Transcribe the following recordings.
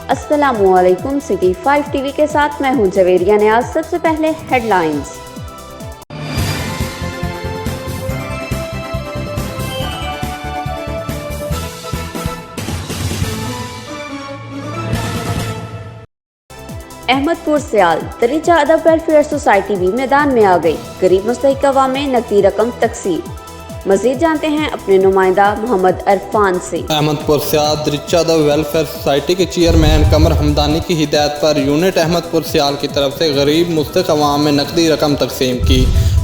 अस्सलामुअलैकुम। City 5 TV के साथ मैं हूं जवेरिया नियाज। सबसे पहले हेडलाइंस। अहमदपुर सियाल दरीचा अदब वेलफेयर सोसाइटी भी मैदान में आ गई। गरीब मुस्तहिक अवाम में नकदी रकम तकसीम। मजीद जानते हैं अपने नुमाइंदा मोहम्मद अरफान से। अहमदपुर सियाल दरीचा द वेलफेयर सोसाइटी के चेयरमैन कमर हमदानी की हिदायत पर यूनिट अहमदपुर सियाल की तरफ से गरीब मुस्तहिक अवाम में नकदी रकम तकसीम की।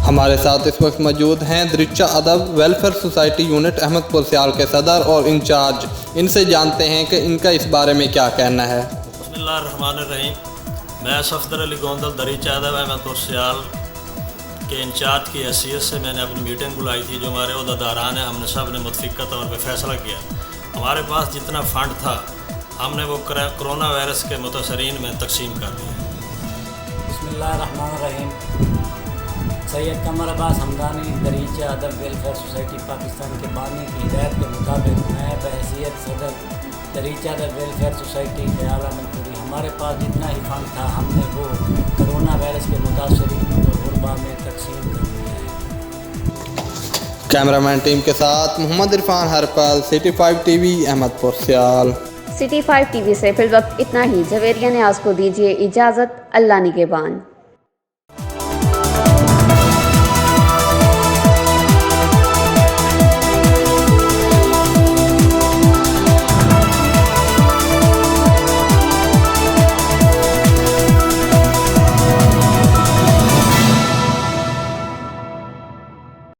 हमारे साथ इस वक्त मौजूद हैं दरीचा अदब वेलफेयर सोसाइटी यूनिट अहमदपुर सियाल के सदर और इंचार्ज। इनसे जानते हैं कि इनका इस बारे में क्या कहना है। बिस्मिल्लाहिर्रहमानिर्रहीम। मैं सफदर अली गोंदल दरीचा अदब अहमदपुर सियाल के इंचार्ज की हैसियत से मैंने अपनी मीटिंग बुलाई थी। जो हमारे ओहदेदारान हैं, हमने सब ने मुतफ़िक़ा तौर पर फैसला किया। हमारे पास जितना फ़ंड था हमने वो कोरोना वायरस के मुतासरीन में तकसीम कर दिया। बिस्मिल्लाहिर्रहमानिर्रहीम। सैयद कमर अब्बास हमदानी दरीचा अदब वेलफेयर सोसाइटी पाकिस्तान के बानी की हिदायत के मुताबिक मैं बहैसियत सदर दरीचा अदब वेलफेयर सोसाइटी ख्याल अहमदपुरी, हमारे पास जितना ही फंड था हमने वो कोरोना वायरस के मुतासरीन और गुरबा में तकसीम कर दिया है। कैमरामैन टीम के साथ मोहम्मद इरफान हरपल, सिटी 5 टीवी अहमदपुर सियाल। सिटी 5 टीवी से फिलवक्त इतना ही। जवेरिया नियाज को दीजिए इजाज़त। अल्लाह निगहबान।